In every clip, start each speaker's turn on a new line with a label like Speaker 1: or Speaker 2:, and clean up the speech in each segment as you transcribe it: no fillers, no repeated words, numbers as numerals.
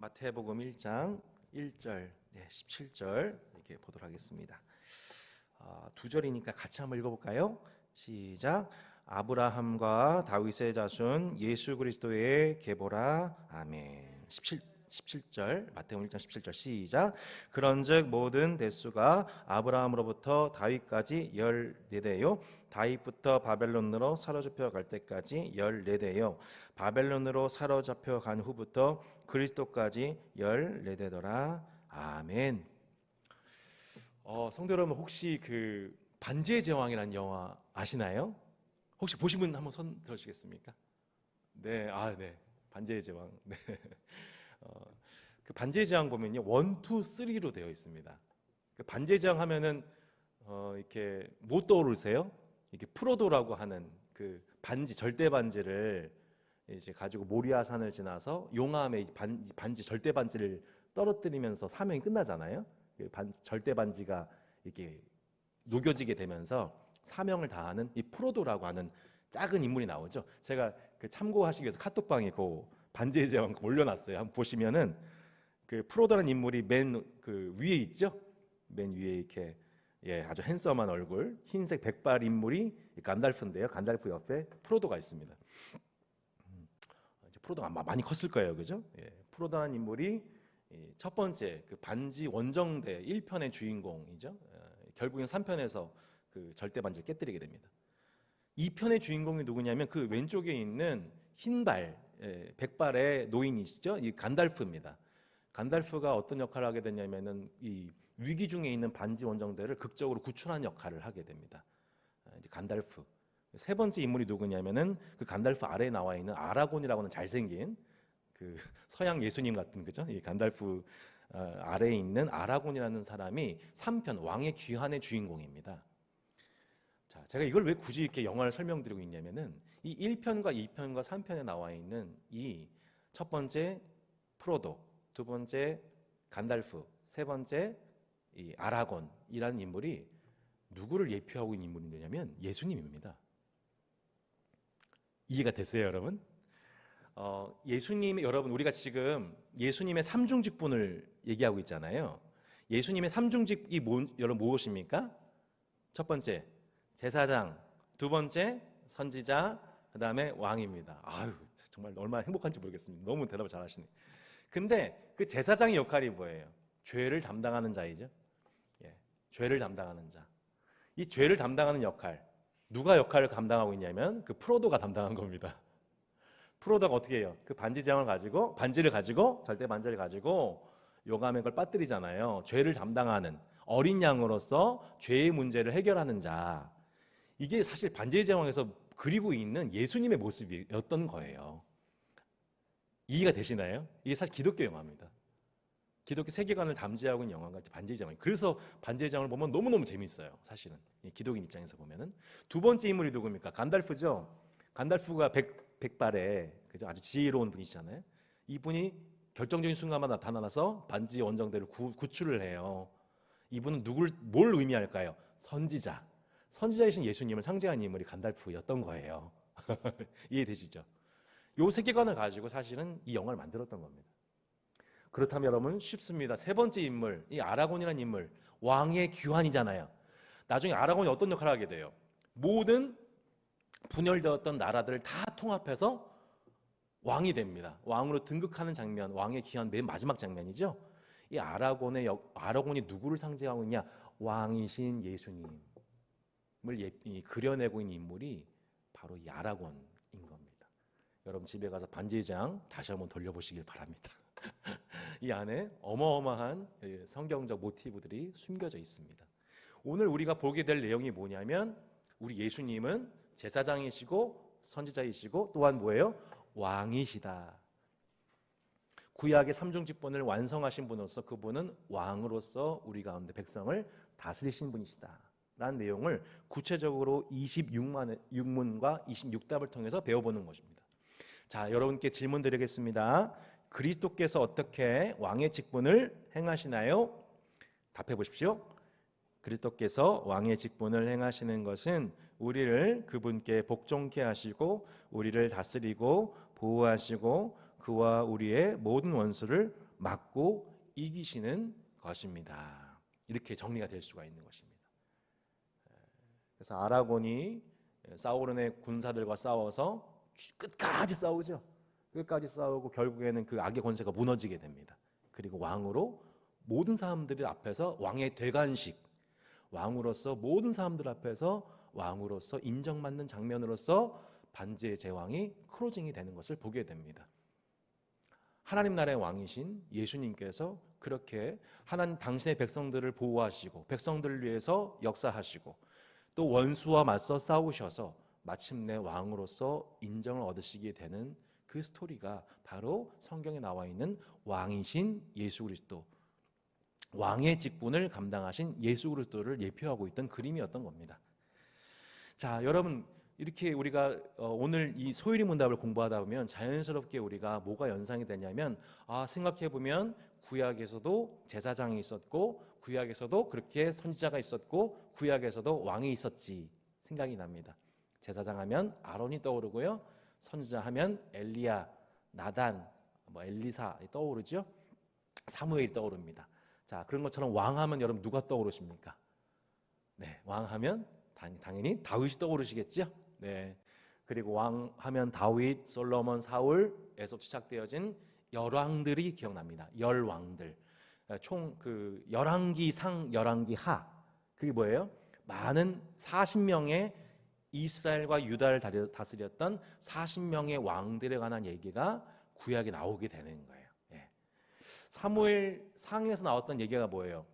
Speaker 1: 마태복음 1장 1절, 17절 이렇게 보도록 하겠습니다. 두 절이니까 같이 한번 읽어볼까요? 시작. 아브라함과 다윗의 자손 예수 그리스도의 계보라. 아멘. 17절 마태복음 1장 17절 시작. 그런즉 모든 대수가 아브라함으로부터 다윗까지 14대요 다윗부터 바벨론으로 사로잡혀 갈 때까지 14대요 바벨론으로 사로잡혀 간 후부터 그리스도까지 14대더라. 아멘. 성도 여러분, 혹시 그 반지의 제왕이라는 영화 아시나요? 혹시 보신 분 한번 손 들어주시겠습니까? 네, 네, 반지의 제왕. 네. 그 반지의 제왕 보면요, 1, 2, 3로 되어 있습니다. 그 반지의 제왕 하면은 이렇게 못 떠오르세요? 이게 프로도라고 하는 그 반지, 절대 반지를 이제 가지고 모리아산을 지나서 용암에 반지 절대 반지를 떨어뜨리면서 사명이 끝나잖아요. 절대 반지가 이렇게 녹여지게 되면서 사명을 다하는 이 프로도라고 하는 작은 인물이 나오죠. 제가 그 참고하시기 위해서 카톡방에 그 반지의 제왕 올려놨어요. 한번 보시면은 그 프로도라는 인물이 맨 그 위에 있죠. 맨 위에 이렇게 아주 핸섬한 얼굴, 흰색 백발 인물이 간달프인데요. 간달프 옆에 프로도가 있습니다. 프로도가 아마 많이 컸을 거예요, 그죠? 프로도라는 인물이 첫 번째 그 반지 원정대 1편의 주인공이죠. 결국엔 3편에서 그 절대 반지를 깨뜨리게 됩니다. 2편의 주인공이 누구냐면 그 왼쪽에 있는 흰발, 백발의 노인이시죠. 이 간달프입니다. 간달프가 어떤 역할을 하게 되냐면은 이 위기 중에 있는 반지 원정대를 극적으로 구출하는 역할을 하게 됩니다. 이제 간달프. 세 번째 인물이 누구냐면은 그 간달프 아래에 나와 있는 아라곤이라고 하는 잘생긴 그 서양 예수님 같은, 그죠? 이 간달프 아래에 있는 아라곤이라는 사람이 3편 왕의 귀환의 주인공입니다. 자, 제가 이걸 왜 굳이 이렇게 영화를 설명드리고 있냐면은 이 1편과 2편과 3편에 나와 있는 이 첫 번째 프로도, 두 번째 간달프, 세 번째 이 아라곤이라는 인물이 누구를 예표하고 있는 인물이냐면 예수님입니다. 이해가 되세요, 여러분? 여러분, 우리가 지금 예수님의 삼중직분을 얘기하고 있잖아요. 예수님의 삼중직이 여러분 무엇입니까? 첫 번째 제사장, 두 번째 선지자, 그 다음에 왕입니다. 정말 얼마나 행복한지 모르겠습니다. 너무 대답을 잘하시네. 근데 그 제사장의 역할이 뭐예요? 죄를 담당하는 자이죠. 죄를 담당하는 자. 이 죄를 담당하는 역할, 누가 역할을 감당하고 있냐면 그 프로도가 담당한 겁니다. 프로도가 어떻게 해요? 그 반지를 가지고 절대 반지를 가지고 용암에 그걸 빠뜨리잖아요. 죄를 담당하는 어린 양으로서 죄의 문제를 해결하는 자. 이게 사실 반지의 제왕에서 그리고 있는 예수님의 모습이었던 거예요. 이해가 되시나요? 이게 사실 기독교 영화입니다. 기독교 세계관을 담지하고 있는 영화가 반지의 제왕이에요. 그래서 반지의 제왕을 보면 너무너무 재밌어요. 사실은 기독인 입장에서 보면은. 두 번째 인물이 누굽니까? 간달프죠. 간달프가 백발에 그죠? 아주 지혜로운 분이시잖아요. 이분이 결정적인 순간마다 나타나서 반지 원정대를 구출을 해요. 이분은 뭘 의미할까요? 선지자이신 예수님을 상징한 인물이 간달프였던 거예요. 이해되시죠? 이 세계관을 가지고 사실은 이 영화를 만들었던 겁니다. 그렇다면 여러분 쉽습니다. 세 번째 인물, 이 아라곤이라는 인물, 왕의 귀환이잖아요. 나중에 아라곤이 어떤 역할을 하게 돼요? 모든 분열되었던 나라들을 다 통합해서 왕이 됩니다. 왕으로 등극하는 장면, 왕의 귀환 맨 마지막 장면이죠. 이 아라곤이 누구를 상징하고 있냐? 왕이신 예수님을 그려내고 있는 인물이 바로 이 아라곤인 겁니다. 여러분 집에 가서 반지의 제왕 다시 한번 돌려보시길 바랍니다. 이 안에 어마어마한 성경적 모티브들이 숨겨져 있습니다. 오늘 우리가 보게 될 내용이 뭐냐면 우리 예수님은 제사장이시고 선지자이시고 또한 뭐예요? 왕이시다. 구약의 삼중직분을 완성하신 분으로서 그분은 왕으로서 우리 가운데 백성을 다스리신 분이시다 라는 내용을 구체적으로 26문과 26답을 통해서 배워보는 것입니다. 자, 여러분께 질문 드리겠습니다. 그리스도께서 어떻게 왕의 직분을 행하시나요? 답해 보십시오. 그리스도께서 왕의 직분을 행하시는 것은 우리를 그분께 복종케 하시고 우리를 다스리고 보호하시고 그와 우리의 모든 원수를 막고 이기시는 것입니다. 이렇게 정리가 될 수가 있는 것입니다. 그래서 아라곤이 사울의 군사들과 싸워서 끝까지 싸우죠. 끝까지 싸우고 결국에는 그 악의 권세가 무너지게 됩니다. 그리고 왕으로 모든 사람들 앞에서 왕의 대관식, 왕으로서 모든 사람들 앞에서 왕으로서 인정받는 장면으로서 반지의 제왕이 크로징이 되는 것을 보게 됩니다. 하나님 나라의 왕이신 예수님께서 그렇게 하나님 당신의 백성들을 보호하시고 백성들을 위해서 역사하시고 또 원수와 맞서 싸우셔서 마침내 왕으로서 인정을 얻으시게 되는 그 스토리가 바로 성경에 나와 있는 왕이신 예수 그리스도, 왕의 직분을 감당하신 예수 그리스도를 예표하고 있던 그림이었던 겁니다. 자, 여러분, 이렇게 우리가 오늘 이 소일이 문답을 공부하다 보면 자연스럽게 우리가 뭐가 연상이 되냐면, 생각해 보면 구약에서도 제사장이 있었고 구약에서도 그렇게 선지자가 있었고 구약에서도 왕이 있었지 생각이 납니다. 제사장 하면 아론이 떠오르고요, 선지자 하면 엘리야, 나단, 엘리사 떠오르죠. 사무엘이 떠오릅니다. 자, 그런 것처럼 왕 하면 여러분 누가 떠오르십니까? 네, 왕 하면 당연히 다윗이 떠오르시겠죠. 네. 그리고 왕 하면 다윗, 솔로몬, 사울에서 시작되어진 열왕들이 기억납니다. 열왕들. 총 그 열왕기상, 열왕기하. 그게 뭐예요? 많은 40명의 이스라엘과 유다를 다스렸던 40명의 왕들에 관한 얘기가 구약에 나오게 되는 거예요. 예. 사무엘 상에서 나왔던 얘기가 뭐예요?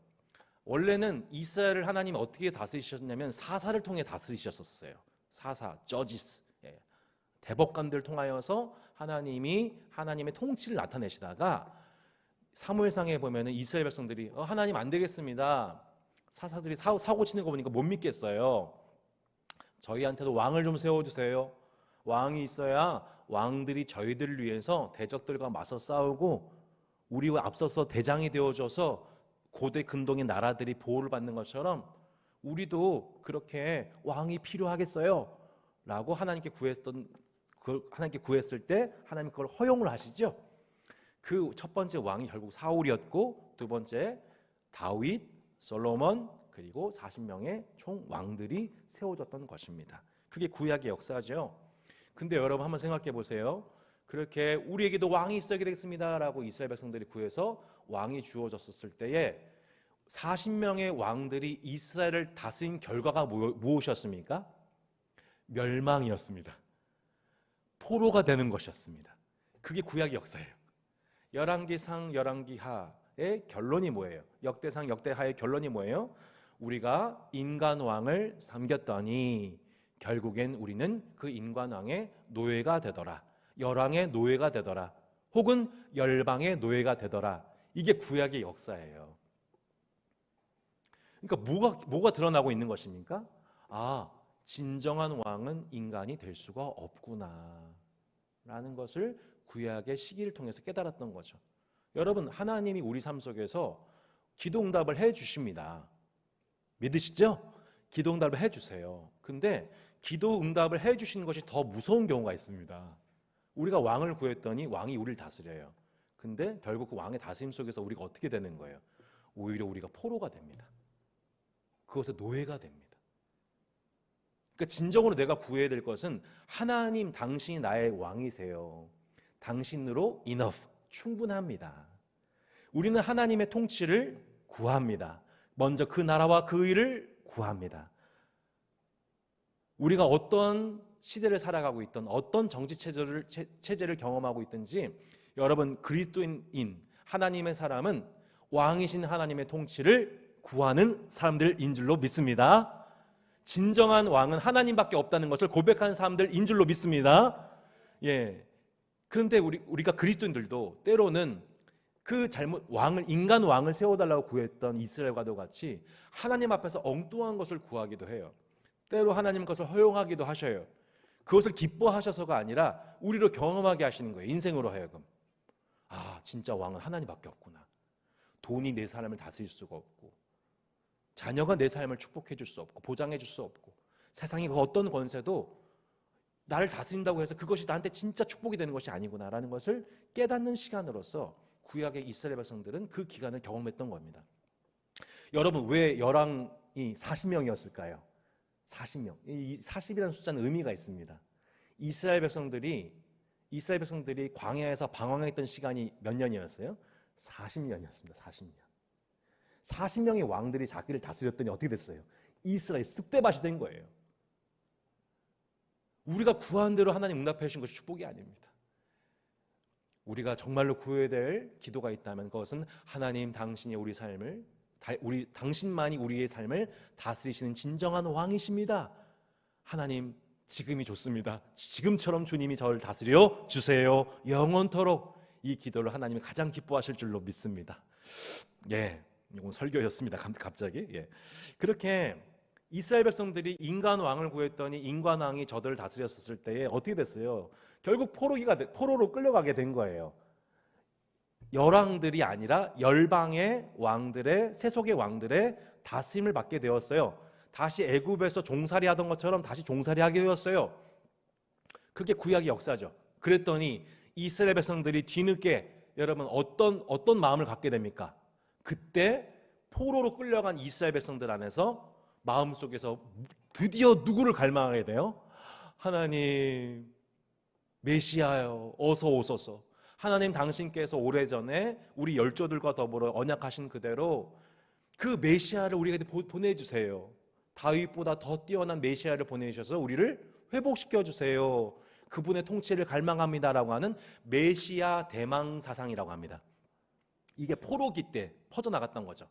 Speaker 1: 원래는 이스라엘을 하나님이 어떻게 다스리셨냐면 사사를 통해 다스리셨었어요. 사사, 저지스, 대법관들 통하여서 하나님이 하나님의 통치를 나타내시다가 사무엘상에 보면은 이스라엘 백성들이 하나님 안 되겠습니다. 사사들이 사고 치는 거 보니까 못 믿겠어요. 저희한테도 왕을 좀 세워주세요. 왕이 있어야 왕들이 저희들을 위해서 대적들과 맞서 싸우고 우리와 앞서서 대장이 되어줘서 고대 근동의 나라들이 보호를 받는 것처럼 우리도 그렇게 왕이 필요하겠어요? 라고 하나님께 구했을 때 하나님 그걸 허용을 하시죠. 그 첫 번째 왕이 결국 사울이었고 두 번째 다윗, 솔로몬, 그리고 40명의 총 왕들이 세워졌던 것입니다. 그게 구약의 역사죠. 근데 여러분 한번 생각해 보세요. 그렇게 우리에게도 왕이 있어야 되겠습니다라고 이스라엘 백성들이 구해서 왕이 주어졌을 때에 40명의 왕들이 이스라엘을 다스린 결과가 무엇이었습니까? 멸망이었습니다. 포로가 되는 것이었습니다. 그게 구약의 역사예요. 열왕기상, 열왕기하의 결론이 뭐예요? 역대상, 역대하의 결론이 뭐예요? 우리가 인간왕을 섬겼더니 결국엔 우리는 그 인간왕의 노예가 되더라. 열왕의 노예가 되더라. 혹은 열방의 노예가 되더라. 이게 구약의 역사예요. 그러니까 뭐가 드러나고 있는 것입니까? 진정한 왕은 인간이 될 수가 없구나 라는 것을 구약의 시기를 통해서 깨달았던 거죠. 여러분, 하나님이 우리 삶 속에서 기도응답을 해주십니다. 믿으시죠? 기도응답을 해주세요. 근데 기도응답을 해주시는 것이 더 무서운 경우가 있습니다. 우리가 왕을 구했더니 왕이 우리를 다스려요. 근데 결국 그 왕의 다스림 속에서 우리가 어떻게 되는 거예요? 오히려 우리가 포로가 됩니다. 그것의 노예가 됩니다. 그러니까 진정으로 내가 구해야 될 것은 하나님, 당신이 나의 왕이세요. 당신으로 enough, 충분합니다. 우리는 하나님의 통치를 구합니다. 먼저 그 나라와 그 의를 구합니다. 우리가 어떤 시대를 살아가고 있던 어떤 정치 체제를 경험하고 있든지 여러분, 그리스도인 하나님의 사람은 왕이신 하나님의 통치를 구하는 사람들인 줄로 믿습니다. 진정한 왕은 하나님밖에 없다는 것을 고백하는 사람들인 줄로 믿습니다. 그런데 우리가 그리스도인들도 때로는 그 인간 왕을 세워달라고 구했던 이스라엘과도 같이 하나님 앞에서 엉뚱한 것을 구하기도 해요. 때로 하나님 것을 허용하기도 하셔요. 그것을 기뻐하셔서가 아니라 우리로 경험하게 하시는 거예요. 인생으로 하여금. 진짜 왕은 하나님밖에 없구나. 돈이 내 삶을 다스릴 수가 없고, 자녀가 내 삶을 축복해 줄 수 없고, 보장해 줄 수 없고, 세상의 그 어떤 권세도 나를 다스린다고 해서 그것이 나한테 진짜 축복이 되는 것이 아니구나라는 것을 깨닫는 시간으로서 구약의 이스라엘 백성들은 그 기간을 경험했던 겁니다. 여러분, 왜 열왕이 40명이었을까요? 40명. 이 40이라는 숫자는 의미가 있습니다. 이스라엘 백성들이 광야에서 방황했던 시간이 몇 년이었어요? 40년이었습니다. 40년. 40명의 왕들이 자기를 다스렸더니 어떻게 됐어요? 이스라엘 쑥대밭이 된 거예요. 우리가 구한 대로 하나님 응답해 주신 것이 축복이 아닙니다. 우리가 정말로 구해야 될 기도가 있다면 그것은 하나님 당신이 우리 삶을 당신만이 우리의 삶을 다스리시는 진정한 왕이십니다. 하나님 지금이 좋습니다. 지금처럼 주님이 저를 다스려 주세요. 영원토록. 이 기도를 하나님이 가장 기뻐하실 줄로 믿습니다. 예, 이건 설교였습니다. 갑자기. 예. 그렇게 이스라엘 백성들이 인간 왕을 구했더니 인간 왕이 저들을 다스렸을 때에 어떻게 됐어요? 결국 포로로 끌려가게 된 거예요. 열왕들이 아니라 열방의 왕들의, 세속의 왕들의 다스림을 받게 되었어요. 다시 애굽에서 종살이 하던 것처럼 다시 종살이 하게 되었어요. 그게 구약의 역사죠. 그랬더니 이스라엘 백성들이 뒤늦게 여러분 어떤 마음을 갖게 됩니까? 그때 포로로 끌려간 이스라엘 백성들 안에서 마음속에서 드디어 누구를 갈망하게 돼요? 하나님, 메시아요, 어서 오소서. 하나님 당신께서 오래전에 우리 열조들과 더불어 언약하신 그대로 그 메시아를 우리에게 보내주세요. 다윗보다 더 뛰어난 메시아를 보내주셔서 우리를 회복시켜 주세요. 그분의 통치를 갈망합니다라고 하는 메시아 대망 사상이라고 합니다. 이게 포로기 때 퍼져나갔던 거죠.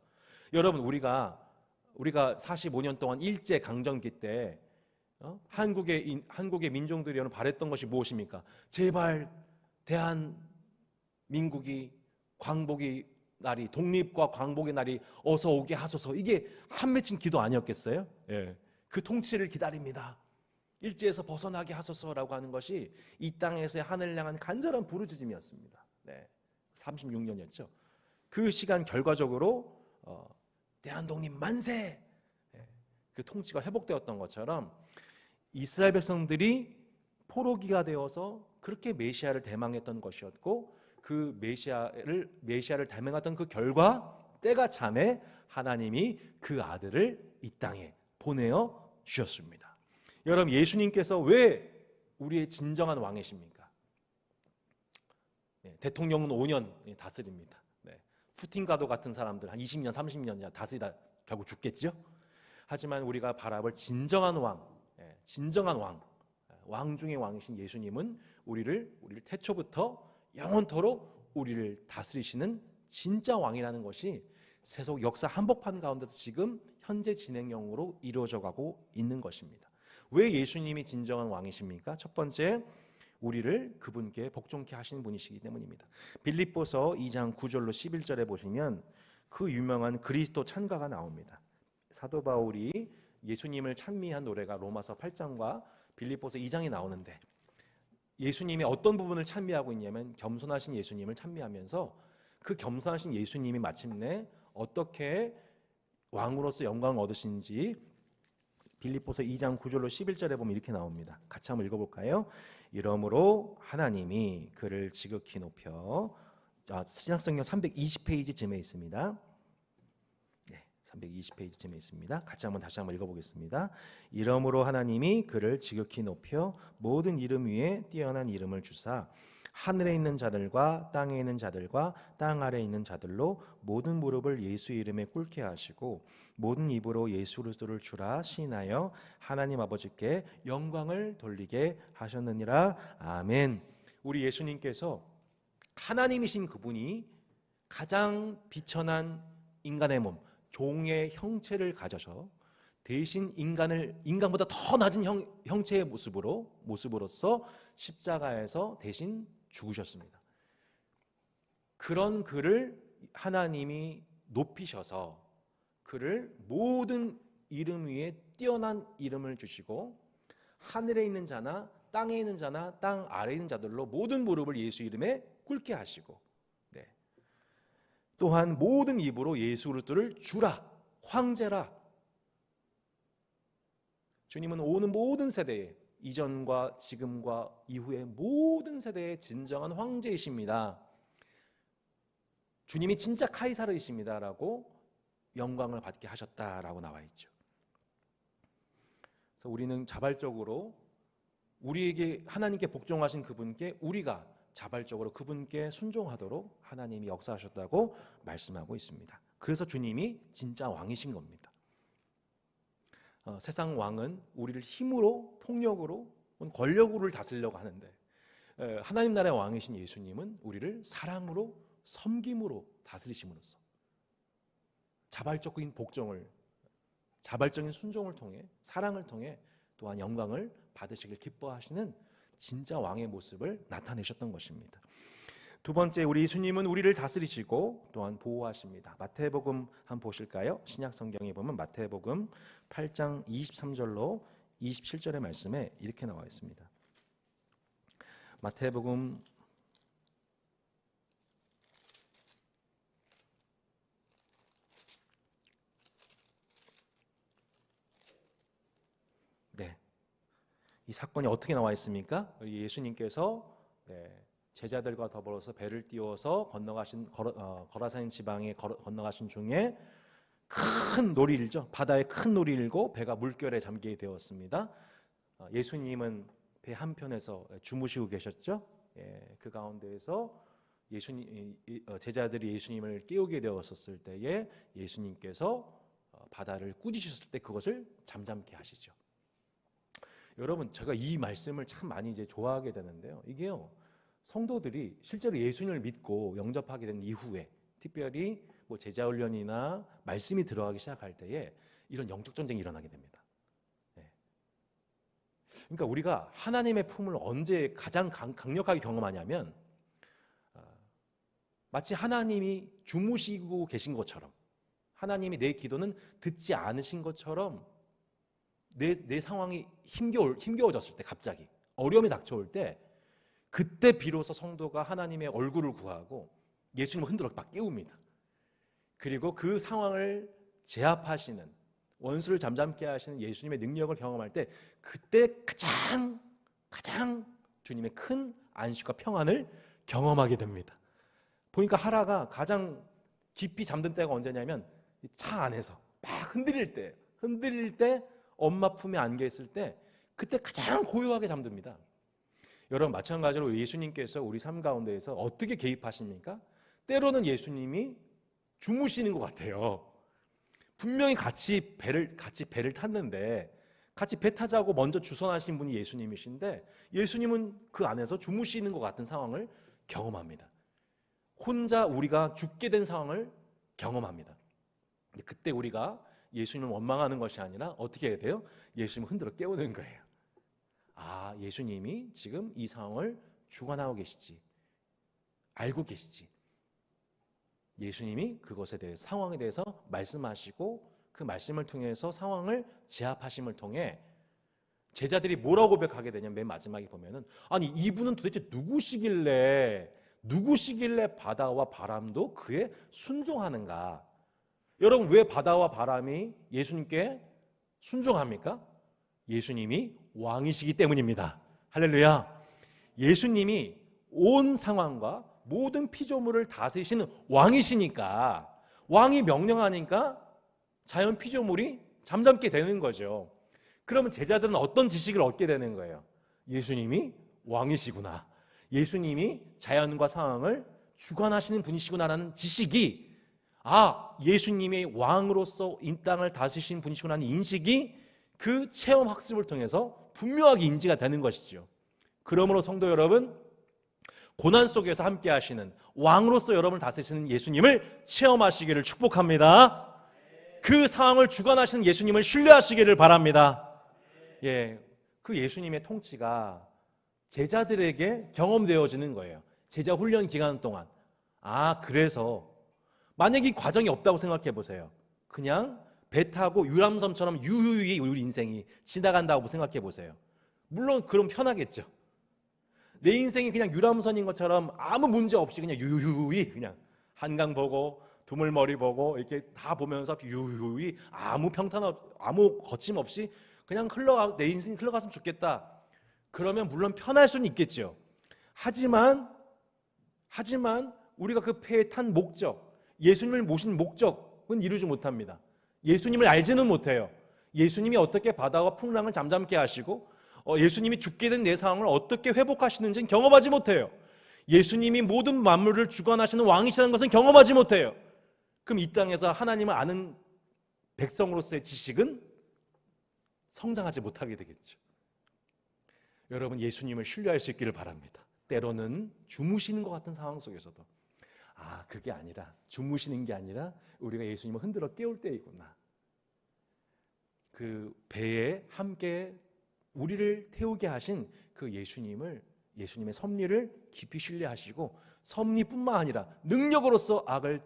Speaker 1: 여러분, 우리가 45년 동안 일제 강점기 때 한국의 민족들이 바랬던 것이 무엇입니까? 제발 대한민국이 광복의 날이, 독립과 광복의 날이 어서 오게 하소서. 이게 한 맺힌 기도 아니었겠어요? 예. 그 통치를 기다립니다. 일제에서 벗어나게 하소서라고 하는 것이 이 땅에서의 하늘 향한 간절한 부르짖음이었습니다. 네. 36년이었죠. 그 시간 결과적으로 대한독립 만세! 그 통치가 회복되었던 것처럼 이스라엘 백성들이 포로기가 되어서 그렇게 메시아를 대망했던 것이었고, 그 메시아를 대망했던 그 결과 때가 차매 하나님이 그 아들을 이 땅에 보내어 주셨습니다. 여러분, 예수님께서 왜 우리의 진정한 왕이십니까? 대통령은 5년 다스립니다. 푸틴과도 같은 사람들 한 20년, 30년 다스리다 결국 죽겠죠. 하지만 우리가 바라볼 진정한 왕, 왕 중의 왕이신 예수님은 우리를 태초부터 영원토록 우리를 다스리시는 진짜 왕이라는 것이 세속 역사 한복판 가운데서 지금 현재 진행형으로 이루어져 가고 있는 것입니다. 왜 예수님이 진정한 왕이십니까? 첫 번째, 우리를 그분께 복종케 하시는 분이시기 때문입니다. 빌립보서 2장 9절로 11절에 보시면 그 유명한 그리스도 찬가가 나옵니다. 사도 바울이 예수님을 찬미한 노래가 로마서 8장과 빌립보서 2장에 나오는데, 예수님이 어떤 부분을 찬미하고 있냐면 겸손하신 예수님을 찬미하면서 그 겸손하신 예수님이 마침내 어떻게 왕으로서 영광을 얻으신지 빌립보서 2장 9절로 11절에 보면 이렇게 나옵니다. 같이 한번 읽어볼까요? 이러므로 하나님이 그를 지극히 높여, 신약성경 320페이지쯤에 있습니다. 320페이지쯤에 있습니다. 다시 한번 읽어보겠습니다. 이러므로 하나님이 그를 지극히 높여 모든 이름 위에 뛰어난 이름을 주사 하늘에 있는 자들과 땅에 있는 자들과 땅 아래에 있는 자들로 모든 무릎을 예수 이름에 꿇게 하시고 모든 입으로 예수 그리스도를 주라 시인하여 하나님 아버지께 영광을 돌리게 하셨느니라. 아멘. 우리 예수님께서 하나님이신 그분이 가장 비천한 인간의 몸, 종의 형체를 가져서 대신 인간보다 더 낮은 형체의 모습으로서 십자가에서 대신 죽으셨습니다. 그런 그를 하나님이 높이셔서 그를 모든 이름 위에 뛰어난 이름을 주시고 하늘에 있는 자나 땅에 있는 자나 땅 아래에 있는 자들로 모든 무릎을 예수 이름에 꿇게 하시고, 또한 모든 입으로 예수 그리스도를 주라, 황제라. 주님은 오는 모든 세대에, 이전과 지금과 이후의 모든 세대의 진정한 황제이십니다. 주님이 진짜 카이사르이십니다라고 영광을 받게 하셨다라고 나와 있죠. 그래서 우리는 자발적으로 우리에게 하나님께 복종하신 그분께 우리가 자발적으로 그분께 순종하도록 하나님이 역사하셨다고 말씀하고 있습니다. 그래서 주님이 진짜 왕이신 겁니다. 세상 왕은 우리를 힘으로, 폭력으로, 권력으로 다스리려고 하는데 하나님 나라의 왕이신 예수님은 우리를 사랑으로, 섬김으로 다스리심으로써 자발적인 복종을, 자발적인 순종을 통해, 사랑을 통해 또한 영광을 받으시길 기뻐하시는 진짜 왕의 모습을 나타내셨던 것입니다. 두 번째, 우리 예수님은 우리를 다스리시고 또한 보호하십니다. 마태복음 한번 보실까요? 신약 성경에 보면 마태복음 8장 23절로 27절의 말씀에 이렇게 나와 있습니다. 마태복음 '네, 이 사건이 어떻게 나와 있습니까? 예수님께서 제자들과 더불어서 배를 띄워서 건너가신 거라사인 지방에 건너가신 중에 큰 놀이일죠. 바다에 큰 놀이일고 배가 물결에 잠기게 되었습니다. 예수님은 배 한편에서 주무시고 계셨죠. 그 가운데에서 제자들이 예수님을 깨우게 되었을 때에 예수님께서 바다를 꾸짖으셨을 때 그것을 잠잠케 하시죠. 여러분, 제가 이 말씀을 참 많이 이제 좋아하게 되는데요. 이게요, 성도들이 실제로 예수님을 믿고 영접하게 된 이후에, 특별히 뭐 제자 훈련이나 말씀이 들어가기 시작할 때에 이런 영적 전쟁이 일어나게 됩니다. 그러니까 우리가 하나님의 품을 언제 가장 강력하게 경험하냐면, 마치 하나님이 주무시고 계신 것처럼, 하나님이 내 기도는 듣지 않으신 것처럼 내 상황이 힘겨워졌을 때, 갑자기 어려움이 닥쳐올 때, 그때 비로소 성도가 하나님의 얼굴을 구하고 예수님을 흔들어 막 깨웁니다. 그리고 그 상황을 제압하시는, 원수를 잠잠케 하시는 예수님의 능력을 경험할 때, 그때 가장 주님의 큰 안식과 평안을 경험하게 됩니다. 보니까 하라가 가장 깊이 잠든 때가 언제냐면 차 안에서 막 흔들릴 때 엄마 품에 안겨 있을 때, 그때 가장 고요하게 잠듭니다. 여러분, 마찬가지로 예수님께서 우리 삶 가운데에서 어떻게 개입하십니까? 때로는 예수님이 주무시는 것 같아요. 분명히 같이 배를 탔는데, 같이 배 타자고 먼저 주선하신 분이 예수님이신데, 예수님은 그 안에서 주무시는 것 같은 상황을 경험합니다. 혼자 우리가 죽게 된 상황을 경험합니다. 그때 우리가 예수님을 원망하는 것이 아니라 어떻게 해야 돼요? 예수님을 흔들어 깨우는 거예요. 아, 예수님이 지금 이 상황을 주관하고 계시지, 알고 계시지. 예수님이 그것에 대해서, 상황에 대해서 말씀하시고 그 말씀을 통해서 상황을 제압하심을 통해 제자들이 뭐라고 고백하게 되냐면, 맨 마지막에 보면은, 아니, 이분은 도대체 누구시길래 바다와 바람도 그에 순종하는가? 여러분, 왜 바다와 바람이 예수님께 순종합니까? 예수님이 왕이시기 때문입니다. 할렐루야. 예수님이 온 상황과 모든 피조물을 다스리시는 왕이시니까, 왕이 명령하니까 자연 피조물이 잠잠게 되는 거죠. 그러면 제자들은 어떤 지식을 얻게 되는 거예요? 예수님이 왕이시구나, 예수님이 자연과 상황을 주관하시는 분이시구나라는 지식이, 예수님이 왕으로서 이 땅을 다스리시는 분이시구나라는 인식이 그 체험 학습을 통해서 분명하게 인지가 되는 것이죠. 그러므로 성도 여러분, 고난 속에서 함께 하시는, 왕으로서 여러분을 다스리시는 예수님을 체험하시기를 축복합니다. 그 상황을 주관하시는 예수님을 신뢰하시기를 바랍니다. 그 예수님의 통치가 제자들에게 경험되어지는 거예요. 제자 훈련 기간 동안. 그래서 만약 이 과정이 없다고 생각해 보세요. 그냥 배 타고 유람선처럼 유유히 우리 인생이 지나간다고 생각해 보세요. 물론 그럼 편하겠죠. 내 인생이 그냥 유람선인 것처럼 아무 문제 없이 그냥 유유히, 그냥 한강 보고 두물머리 보고 이렇게 다 보면서 유유히 아무 거침없이 그냥 내 인생이 흘러갔으면 좋겠다. 그러면 물론 편할 수는 있겠죠. 하지만 우리가 그 배에 탄 목적, 예수님을 모신 목적은 이루지 못합니다. 예수님을 알지는 못해요. 예수님이 어떻게 바다와 풍랑을 잠잠케 하시고 예수님이 죽게 된 내 상황을 어떻게 회복하시는지는 경험하지 못해요. 예수님이 모든 만물을 주관하시는 왕이시라는 것은 경험하지 못해요. 그럼 이 땅에서 하나님을 아는 백성으로서의 지식은 성장하지 못하게 되겠죠. 여러분, 예수님을 신뢰할 수 있기를 바랍니다. 때로는 주무시는 것 같은 상황 속에서도 그게 아니라, 주무시는 게 아니라 우리가 예수님을 흔들어 깨울 때이구나. 그 배에 함께 우리를 태우게 하신 그 예수님의 섭리를 깊이 신뢰하시고, 섭리뿐만 아니라 능력으로서 악을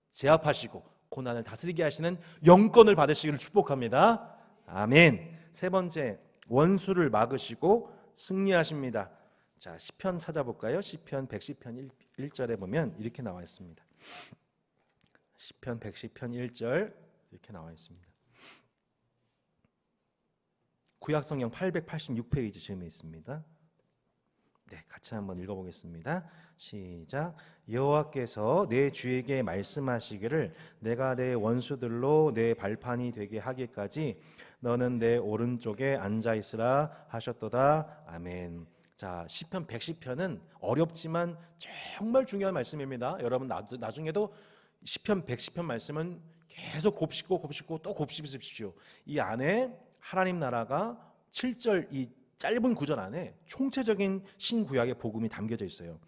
Speaker 1: 제압하시고 고난을 다스리게 하시는 영권을 받으시기를 축복합니다. 아멘. 세 번째, 원수를 막으시고 승리하십니다. 자, 시편 찾아볼까요? 시편 110편 1절에 보면 이렇게 나와 있습니다. 시편 110편 1절 이렇게 나와 있습니다. 구약성경 886페이지쯤에 있습니다. 네, 같이 한번 읽어보겠습니다. 시작. 여호와께서 내 주에게 말씀하시기를 내가 내 원수들로 내 발판이 되게 하기까지 너는 내 오른쪽에 앉아 있으라 하셨도다. 아멘. 자, 시편 110편은 어렵지만 정말 중요한 말씀입니다. 여러분 나중에도 시편 110편 말씀은 계속 곱씹고 또 곱씹으십시오. 이 안에 하나님 나라가 7절 이 짧은 구절 안에 총체적인 신구약의 복음이 담겨져 있어요.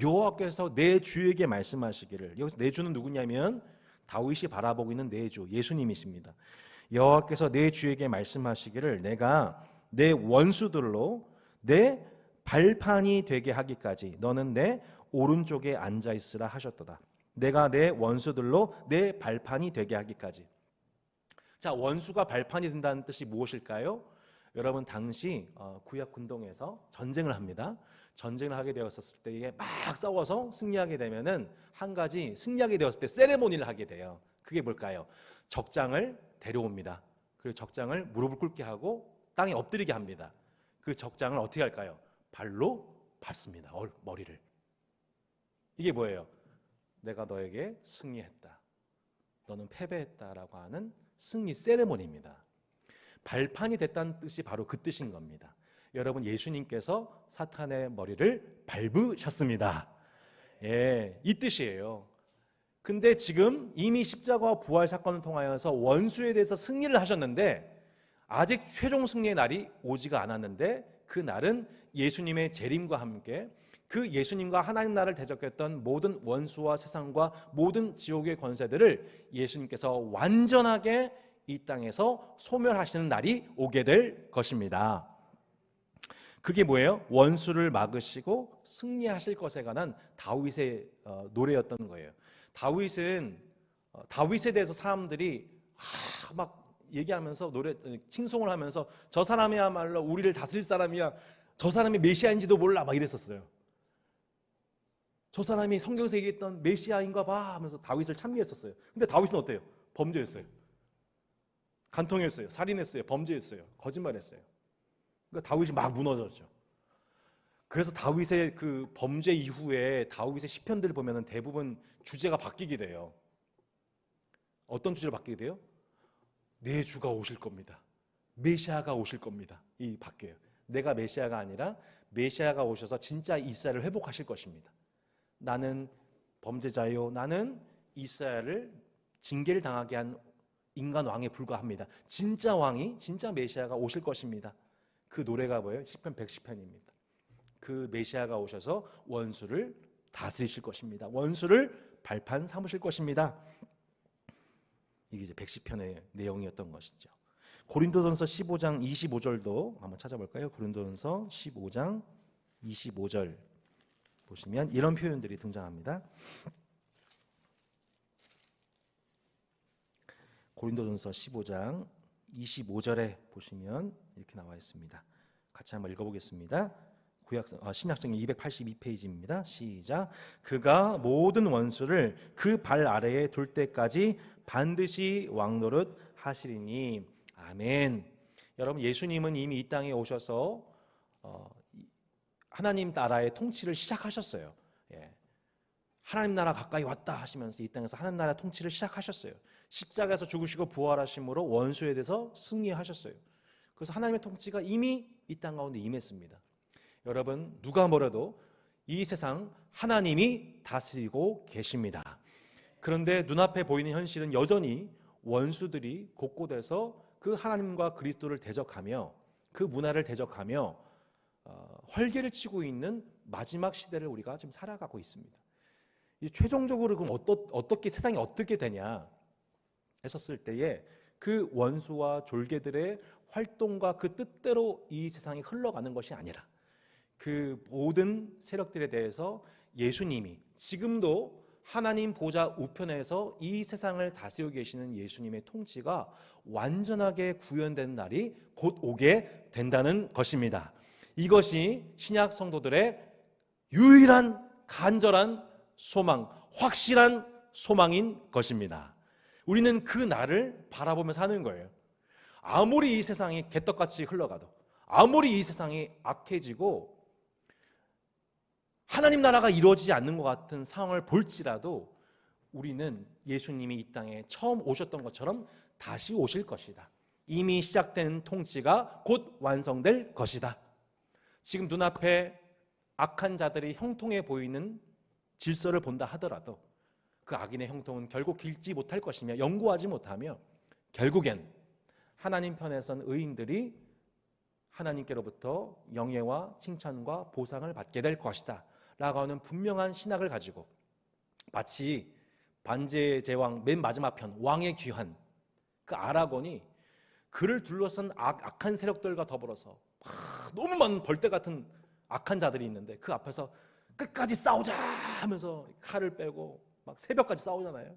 Speaker 1: 여호와께서 내 주에게 말씀하시기를, 여기서 내 주는 누구냐면 다윗이 바라보고 있는 내 주 예수님이십니다. 여호와께서 내 주에게 말씀하시기를 내가 내 원수들로 내 발판이 되게 하기까지 너는 내 오른쪽에 앉아 있으라 하셨도다. 내가 내 원수들로 내 발판이 되게 하기까지. 자, 원수가 발판이 된다는 뜻이 무엇일까요? 여러분, 당시 구약 군동에서 전쟁을 합니다. 전쟁을 하게 되었을 때 이게 막 싸워서 승리하게 되면은 한 가지 승리하게 되었을 때 세레모니를 하게 돼요. 그게 뭘까요? 적장을 데려옵니다. 그리고 적장을 무릎을 꿇게 하고 땅에 엎드리게 합니다. 그 적장을 어떻게 할까요? 발로 밟습니다. 머리를. 이게 뭐예요? 내가 너에게 승리했다, 너는 패배했다라고 하는 승리 세레모니입니다. 발판이 됐다는 뜻이 바로 그 뜻인 겁니다. 여러분, 예수님께서 사탄의 머리를 밟으셨습니다. 예, 이 뜻이에요. 근데 지금 이미 십자가와 부활 사건을 통하여서 원수에 대해서 승리를 하셨는데 아직 최종 승리의 날이 오지가 않았는데, 그 날은 예수님의 재림과 함께 그 예수님과 하나님 나라를 대적했던 모든 원수와 세상과 모든 지옥의 권세들을 예수님께서 완전하게 이 땅에서 소멸하시는 날이 오게 될 것입니다. 그게 뭐예요? 원수를 막으시고 승리하실 것에 관한 다윗의 노래였던 거예요. 다윗에 대해서 사람들이 막 얘기하면서 칭송을 하면서 저 사람이야말로 우리를 다스릴 사람이야, 저 사람이 메시아인지도 몰라 막 이랬었어요. 저 사람이 성경에서 얘기했던 메시아인가 봐 하면서 다윗을 찬미했었어요. 근데 다윗은 어때요? 범죄였어요. 간통했어요. 살인했어요. 범죄했어요. 거짓말했어요. 그러니까 다윗이 막 무너졌죠. 그래서 다윗의 그 범죄 이후에 다윗의 시편들을 보면은 대부분 주제가 바뀌게 돼요. 어떤 주제로 바뀌게 돼요? 내 주가 오실 겁니다. 메시아가 오실 겁니다. 이 바뀌어요. 내가 메시아가 아니라 메시아가 오셔서 진짜 이스라엘을 회복하실 것입니다. 나는 범죄자요, 나는 이스라엘을 징계를 당하게 한 인간 왕에 불과합니다. 진짜 왕이, 진짜 메시아가 오실 것입니다. 그 노래가 뭐예요? 시편 110편입니다. 그 메시아가 오셔서 원수를 다스리실 것입니다. 원수를 발판 삼으실 것입니다. 이게 이제 110편의 내용이었던 것이죠. 고린도전서 15장 25절도 한번 찾아볼까요? 고린도전서 15장 25절 보시면 이런 표현들이 등장합니다. 고린도전서 15장 25절에 보시면 이렇게 나와 있습니다. 같이 한번 읽어보겠습니다. 신약성경 282페이지입니다. 시작. 그가 모든 원수를 그 발 아래에 둘 때까지 반드시 왕노릇 하시리니. 아멘. 여러분, 예수님은 이미 이 땅에 오셔서 하나님 나라의 통치를 시작하셨어요. 예. 하나님 나라 가까이 왔다 하시면서 이 땅에서 하나님 나라 통치를 시작하셨어요. 십자가에서 죽으시고 부활하심으로 원수에 대해서 승리하셨어요. 그래서 하나님의 통치가 이미 이 땅 가운데 임했습니다. 여러분, 누가 뭐래도 이 세상 하나님이 다스리고 계십니다. 그런데 눈앞에 보이는 현실은 여전히 원수들이 곳곳에서 그 하나님과 그리스도를 대적하며 그 문화를 대적하며 헐개를 치고 있는 마지막 시대를 우리가 지금 살아가고 있습니다. 최종적으로 그럼 어떻게 세상이 어떻게 되냐 했었을 때에 그 원수와 졸개들의 활동과 그 뜻대로 이 세상이 흘러가는 것이 아니라 그 모든 세력들에 대해서 예수님이 지금도 하나님 보좌 우편에서 이 세상을 다스리고 계시는 예수님의 통치가 완전하게 구현된 날이 곧 오게 된다는 것입니다. 이것이 신약 성도들의 유일한 간절한 소망, 확실한 소망인 것입니다. 우리는 그 날을 바라보며 사는 거예요. 아무리 이 세상이 개떡같이 흘러가도, 아무리 이 세상이 악해지고 하나님 나라가 이루어지지 않는 것 같은 상황을 볼지라도 우리는 예수님이 이 땅에 처음 오셨던 것처럼 다시 오실 것이다. 이미 시작된 통치가 곧 완성될 것이다. 지금 눈앞에 악한 자들이 형통해 보이는 질서를 본다 하더라도 그 악인의 형통은 결국 길지 못할 것이며 영구하지 못하며 결국엔 하나님 편에 선 의인들이 하나님께로부터 영예와 칭찬과 보상을 받게 될 것이다 라고 하는 분명한 신학을 가지고 마치 반지의 제왕 맨 마지막 편 왕의 귀환, 그 아라곤이 그를 둘러싼 악한 세력들과 더불어서 너무 많은 벌떼 같은 악한 자들이 있는데 그 앞에서 끝까지 싸우자 하면서 칼을 빼고 막 새벽까지 싸우잖아요.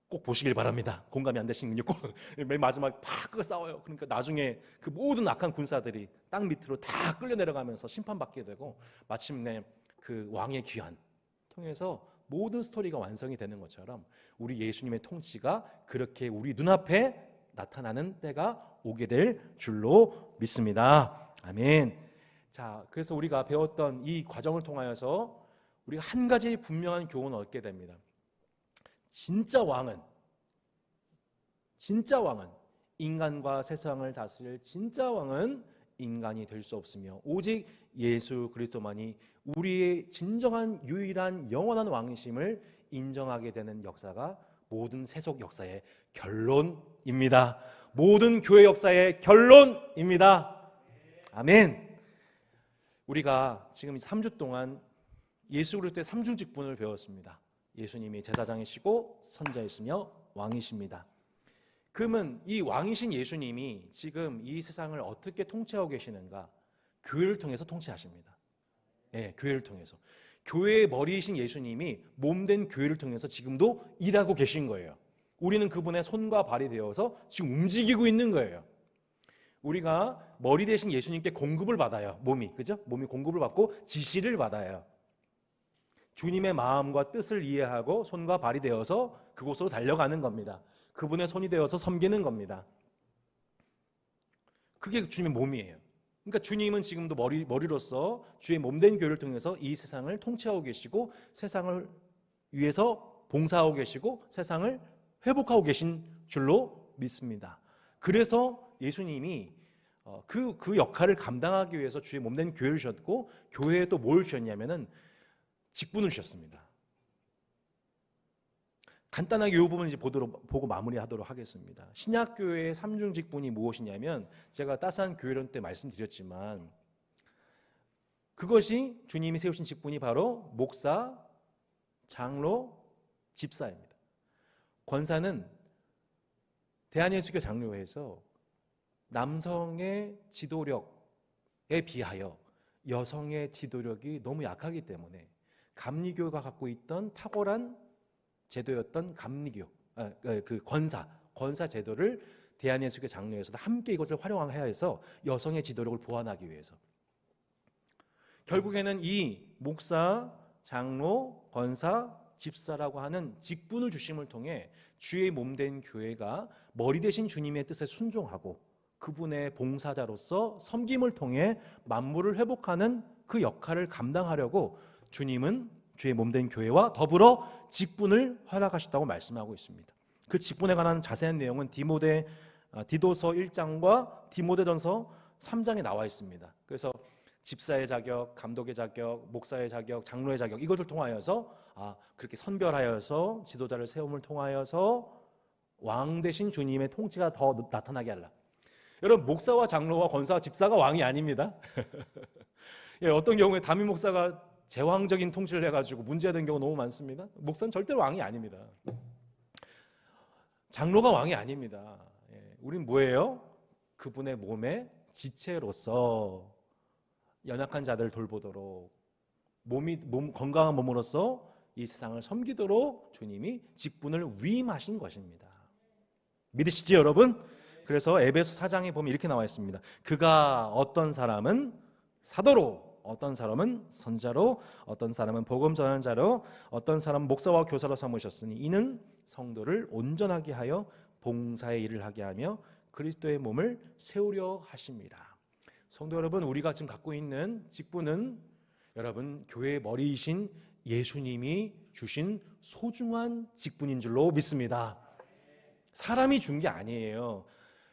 Speaker 1: 꼭 보시길 바랍니다. 공감이 안 되시는군요. 꼭 맨 마지막 팍 싸워요. 그러니까 나중에 그 모든 악한 군사들이 땅 밑으로 다 끌려 내려가면서 심판받게 되고 마침내 그 왕의 귀환 통해서 모든 스토리가 완성이 되는 것처럼 우리 예수님의 통치가 그렇게 우리 눈앞에 나타나는 때가 오게 될 줄로 믿습니다. 아멘. 자, 그래서 우리가 배웠던 이 과정을 통하여서 우리가 한 가지 분명한 교훈을 얻게 됩니다. 진짜 왕은 인간과 세상을 다스릴 진짜 왕은 인간이 될 수 없으며 오직 예수 그리스도만이 우리의 진정한 유일한 영원한 왕이심을 인정하게 되는 역사가 모든 세속 역사의 결론입니다. 모든 교회 역사의 결론입니다. 아멘. 우리가 지금 3주 동안 예수 그리스도의 삼중직분을 배웠습니다. 예수님이 제사장이시고 선자이시며 왕이십니다. 그러면 이 왕이신 예수님이 지금 이 세상을 어떻게 통치하고 계시는가? 교회를 통해서 통치하십니다. 네, 교회를 통해서. 교회의 머리이신 예수님이 몸된 교회를 통해서 지금도 일하고 계신 거예요. 우리는 그분의 손과 발이 되어서 지금 움직이고 있는 거예요. 우리가 머리 대신 예수님께 공급을 받아요. 몸이, 그죠? 몸이 공급을 받고 지시를 받아요. 주님의 마음과 뜻을 이해하고 손과 발이 되어서 그곳으로 달려가는 겁니다. 그분의 손이 되어서 섬기는 겁니다. 그게 주님의 몸이에요. 그러니까 주님은 지금도 머리로서 주의 몸된 교회를 통해서 이 세상을 통치하고 계시고 세상을 위해서 봉사하고 계시고 세상을 회복하고 계신 줄로 믿습니다. 그래서 예수님이 그 역할을 감당하기 위해서 주의 몸된 교회를 주셨고 교회에 또 뭘 주셨냐면은 직분을 주셨습니다. 간단하게 이 부분 이제 보고 마무리하도록 하겠습니다. 신약교회의 삼중 직분이 무엇이냐면 제가 따스한 교회론 때 말씀드렸지만 그것이 주님이 세우신 직분이 바로 목사, 장로, 집사입니다. 권사는 대한예수교 장로회에서 남성의 지도력에 비하여 여성의 지도력이 너무 약하기 때문에 감리교가 갖고 있던 탁월한 제도였던 그 권사 제도를 대한예수교 장로회에서도 함께 이것을 활용해야 해서 여성의 지도력을 보완하기 위해서 결국에는 이 목사, 장로, 권사, 집사라고 하는 직분을 주심을 통해 주의 몸된 교회가 머리 대신 주님의 뜻에 순종하고 그분의 봉사자로서 섬김을 통해 만물을 회복하는 그 역할을 감당하려고 주님은 주의 몸된 교회와 더불어 직분을 허락하셨다고 말씀하고 있습니다. 그 직분에 관한 자세한 내용은 디도서 1장과 디모데전서 3장에 나와 있습니다. 그래서 집사의 자격, 감독의 자격, 목사의 자격, 장로의 자격, 이것을 통하여서 그렇게 선별하여서 지도자를 세움을 통하여서 왕 대신 주님의 통치가 더 나타나게 하려. 여러분, 목사와 장로와 권사와 집사가 왕이 아닙니다. 예, 어떤 경우에 담임 목사가 제왕적인 통치를 해가지고 문제된 경우 너무 많습니다. 목사는 절대로 왕이 아닙니다. 장로가 왕이 아닙니다. 예, 우린 뭐예요? 그분의 몸의 지체로서 연약한 자들을 돌보도록 건강한 몸으로서 이 세상을 섬기도록 주님이 직분을 위임하신 것입니다. 믿으시죠, 여러분? 그래서 에베소 4장에 보면 이렇게 나와 있습니다. 그가 어떤 사람은 사도로, 어떤 사람은 선자로, 어떤 사람은 복음 전하는 자로, 어떤 사람은 목사와 교사로 삼으셨으니 이는 성도를 온전하게 하여 봉사의 일을 하게 하며 그리스도의 몸을 세우려 하십니다. 성도 여러분, 우리가 지금 갖고 있는 직분은 여러분 교회의 머리이신 예수님이 주신 소중한 직분인 줄로 믿습니다. 사람이 준 게 아니에요.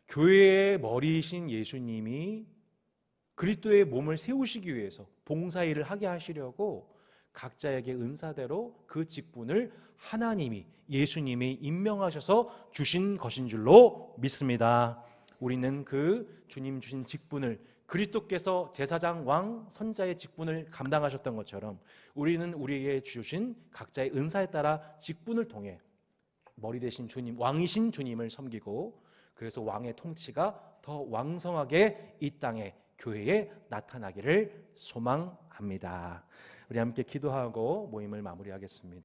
Speaker 1: 교회의 머리이신 예수님이 그리스도의 몸을 세우시기 위해서 봉사일을 하게 하시려고 각자에게 은사대로 그 직분을 하나님이, 예수님이 임명하셔서 주신 것인 줄로 믿습니다. 우리는 그 주님 주신 직분을, 그리스도께서 제사장, 왕, 선자의 직분을 감당하셨던 것처럼 우리는 우리에게 주신 각자의 은사에 따라 직분을 통해 머리 대신 주님, 왕이신 주님을 섬기고, 그래서 왕의 통치가 더 왕성하게 이 땅에, 교회에 나타나기를 소망합니다. 우리 함께 기도하고 모임을 마무리하겠습니다.